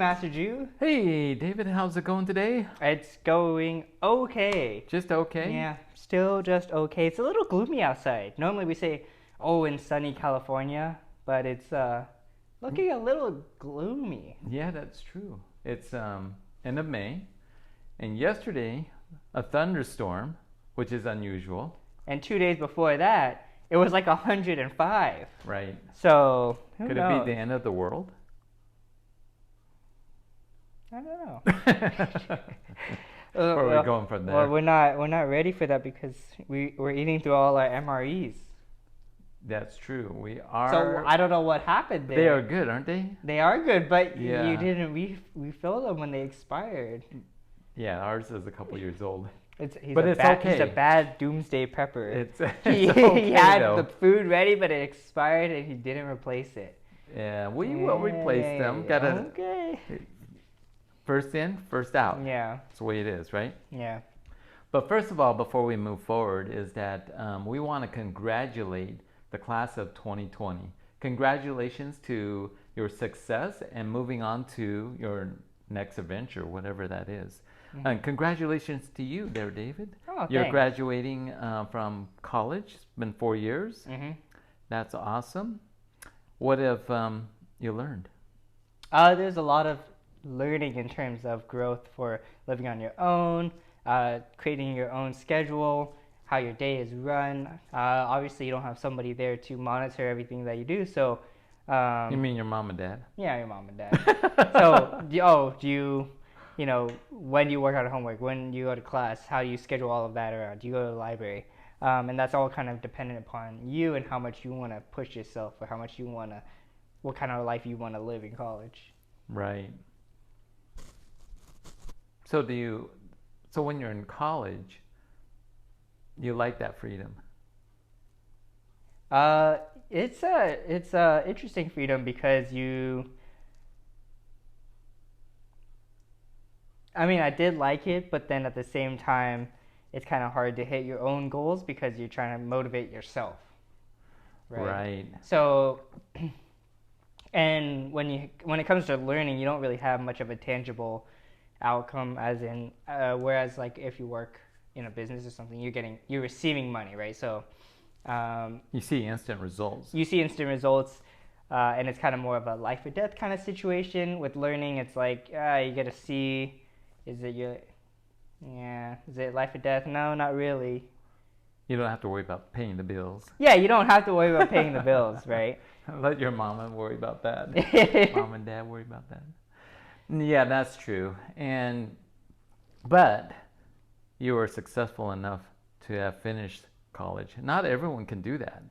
Master Jue. Hey, David, how's it going today? It's going okay. Just okay? Yeah, still just okay. It's a little gloomy outside. Normally we say, oh, in sunny California, but it's looking a little gloomy. Yeah, that's true. It's end of May, and yesterday a thunderstorm, which is unusual. And 2 days before that, it was like 105. Right. So, who Could knows? it be the end of the world? I don't know. Where are we going from there? Well, we're not ready for that because we're eating through all our MREs. That's true. We are. So I don't know what happened there. They are good, aren't they? They are good, but Yeah. you didn't refill them when they expired. Yeah, ours is a couple years old. But it's okay. He's a bad doomsday prepper. It's he okay, had though. the food ready, but it expired, and he didn't replace it. Yeah, we will replace them. Gotta Okay. first in, first out. Yeah. That's the way it is, right? Yeah. But first of all, before we move forward, is that we want to congratulate the class of 2020. Congratulations to your success and moving on to your next adventure, whatever that is. Mm-hmm. And congratulations to you there, David. Oh, You're thanks. graduating from college. It's been 4 years. Mm-hmm. That's awesome. What have you learned? There's a lot of learning in terms of growth for living on your own, creating your own schedule, how your day is run. Obviously, you don't have somebody there to monitor everything that you do. So, You mean your mom and dad? yeah, your mom and dad. So, do you, when do you work on homework? When do you go to class? How do you schedule all of that around? Do you go to the library? And that's all kind of dependent upon you and how much you want to push yourself or how much you want to, what kind of life you want to live in college. Right. So when you're in college, you like that freedom? It's a interesting freedom because I did like it, but then at the same time, it's kind of hard to hit your own goals because you're trying to motivate yourself. Right. So, and when it comes to learning, you don't really have much of a tangible outcome, as in, whereas like if you work in a business or something, you're receiving money, right? So, You see instant results. you see instant results, and it's kind of more of a life or death kind of situation. With learning, it's like you get to see, is it life or death? No, not really. You don't have to worry about paying the bills. Yeah, you don't have to worry about paying the bills, right? Let your mama worry about that. Mom and dad worry about that. Yeah, that's true. But you were successful enough to have finished college. Not everyone can do that.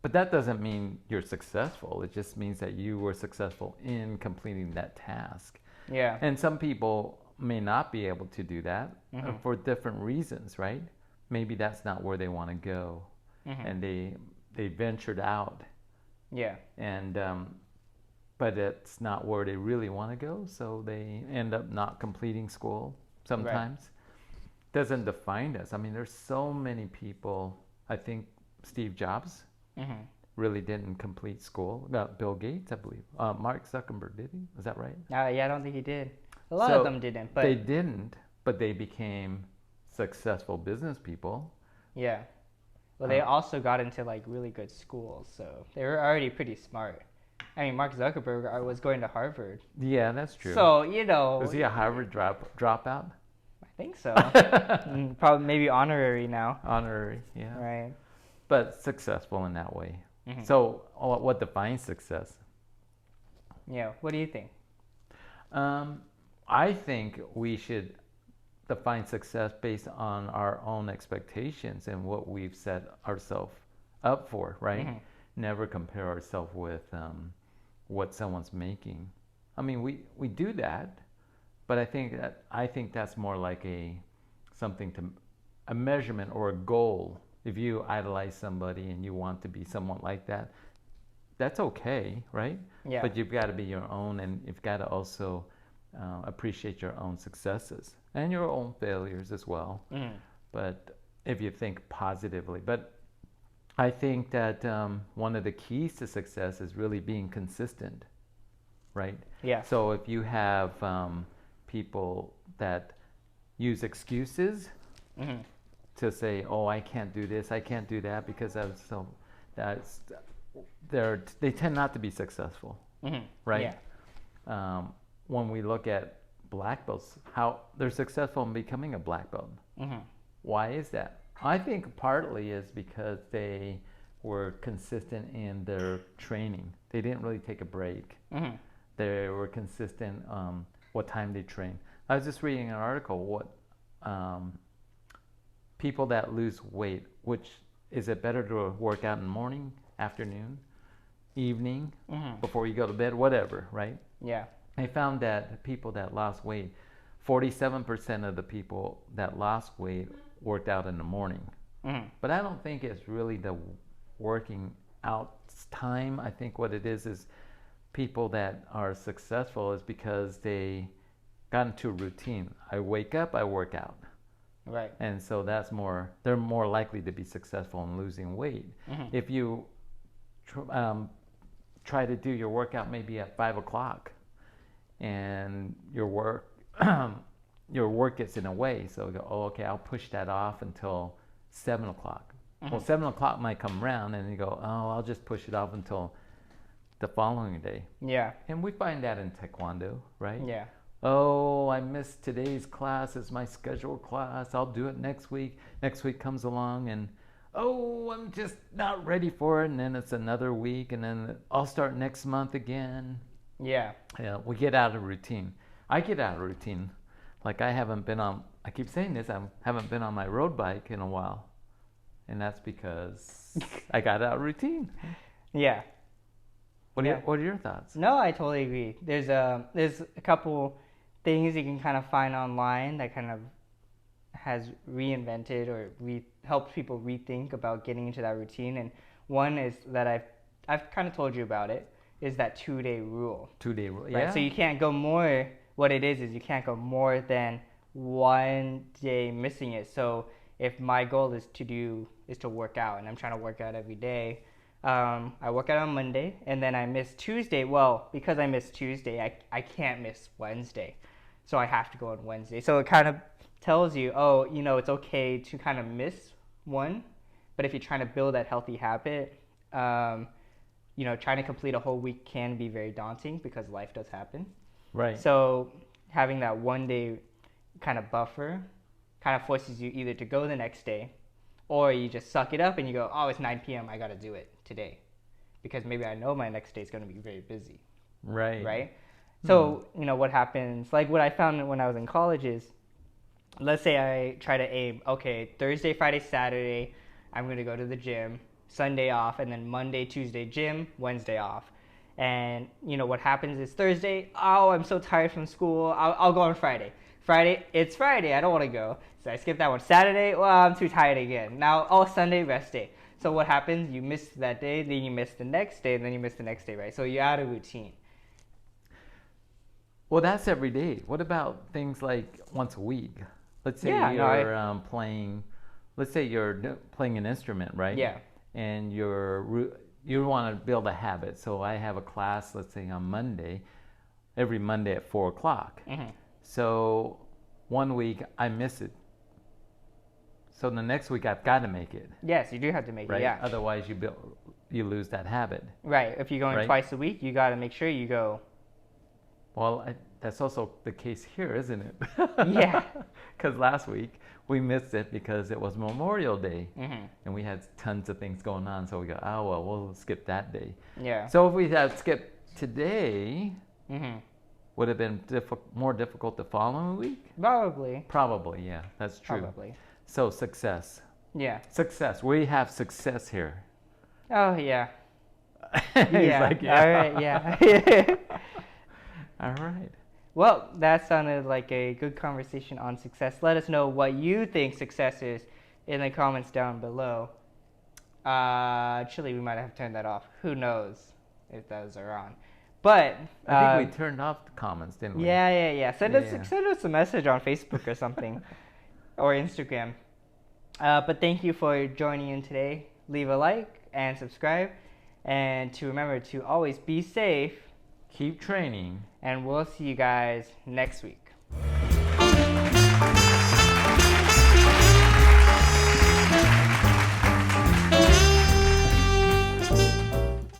But that doesn't mean you're successful. It just means that you were successful in completing that task. Yeah. And some people may not be able to do that for different reasons, right? Maybe that's not where they want to go, and they ventured out. Yeah. And but it's not where they really want to go, so they end up not completing school sometimes. Right. Doesn't define us. I mean, there's so many people. I think Steve Jobs really didn't complete school. Bill Gates, I believe. Mark Zuckerberg, did he? Is that right? Yeah, I don't think he did. A lot of them didn't. But they didn't, but they became successful business people. Yeah. Well, they also got into like really good schools, so they were already pretty smart. I mean, Mark Zuckerberg was going to Harvard. Yeah, that's true. So, Was he a Harvard dropout? I think so. Probably maybe honorary now. Honorary, yeah. Right. But successful in that way. So what defines success? Yeah, what do you think? I think we should define success based on our own expectations and what we've set ourselves up for, right? Never compare ourselves with what someone's making. I mean, we do that, but I think that's more like a measurement or a goal. If you idolize somebody and you want to be someone like that, that's okay, right? Yeah. But you've got to be your own, and you've got to also appreciate your own successes and your own failures as well. But if you think positively. But I think that one of the keys to success is really being consistent. right? Yeah. So if you have people that use excuses Mhm. to say, "Oh, I can't do this, I can't do that," because that's they tend not to be successful, Mhm. right? Yeah. When we look at black belts, how they're successful in becoming a black belt. Mhm. Why is that? I think partly is because they were consistent in their training. They didn't really take a break. Mhm. They were consistent what time they train. I was just reading an article what um, people that lose weight, which is it better to work out in the morning, afternoon, evening, Mhm. before you go to bed, whatever, right? Yeah. They found that people that lost weight, 47% of the people that lost weight worked out in the morning. Mhm. But I don't think it's really the working out time. I think what it is people that are successful is because they got into a routine. I wake up, I work out. Right. And so they're more likely to be successful in losing weight. Mhm. If you try to do your workout maybe at 5 o'clock and your work gets in a way, so you go, oh, okay, I'll push that off until 7 o'clock. Well, 7 o'clock might come around and you go, oh, I'll just push it off until the following day. Yeah. And we find that in Taekwondo, right? Yeah. Oh, I missed today's class. It's my scheduled class. I'll do it next week. Next week comes along and, oh, I'm just not ready for it. And then it's another week and then I'll start next month again. Yeah. Yeah, we get out of routine. I get out of routine. Like I keep saying this, I haven't been on my road bike in a while. And that's because I got out of routine. Yeah. What Yeah. are your thoughts? No, I totally agree. There's a couple things you can kind of find online that kind of has reinvented or helped people rethink about getting into that routine. And one is that I've kind of told you about it, is that 2-day rule. 2-day rule. Right? Yeah. So you can't go more. What it is you can't go more than one day missing it. So if my goal is to work out, and I'm trying to work out every day, I work out on Monday, and then I miss Tuesday. Well, because I miss Tuesday, I can't miss Wednesday, so I have to go on Wednesday. So it kind of tells you, oh, it's okay to kind of miss one, but if you're trying to build that healthy habit, trying to complete a whole week can be very daunting because life does happen. Right. So having that 1 day kind of buffer kind of forces you either to go the next day, or you just suck it up and you go, oh, it's 9 p.m. I got to do it today, because maybe I know my next day is going to be very busy. Right. Right. So what happens? Like what I found when I was in college is, let's say I try to aim, okay, Thursday, Friday, Saturday, I'm going to go to the gym, Sunday off, and then Monday, Tuesday, gym, Wednesday off. And what happens is Thursday, oh, I'm so tired from school, I'll go on Friday. It's Friday, I don't want to go, so I skip that one. Saturday, well, I'm too tired again. Now, Sunday, rest day. So what happens? You miss that day, then you miss the next day, and then you miss the next day, right? So you're out of routine. Well, that's every day. What about things like once a week? Let's say you're playing. Let's say you're playing an instrument, right? Yeah. And you want to build a habit. So I have a class, let's say on Monday, every Monday at 4 o'clock. Mm-hmm. So one week I miss it. So the next week I've got to make it. Yes, you do have to make right? it. Yeah. Otherwise you lose that habit. Right. If you're going twice a week, you got to make sure you go. Well, that's also the case here, isn't it? Yeah. Because last week we missed it because it was Memorial Day, Mm-hmm. and we had tons of things going on. So we go, oh well, we'll skip that day. Yeah. So if we had skipped today, Mm-hmm. would have been more difficult the following week. Probably. Probably, yeah, that's true. Probably. So success. Yeah. Success. We have success here. Oh yeah. He's like, yeah. All right. Yeah. All right. Well, that sounded like a good conversation on success. Let us know what you think success is in the comments down below. Actually, we might have turned that off. Who knows if those are on. But I think we turned off the comments, didn't we? Yeah. Send us a message on Facebook or something, or Instagram. But thank you for joining in today. Leave a like and subscribe, and to remember to always be safe, Keep training. And we'll see you guys next week.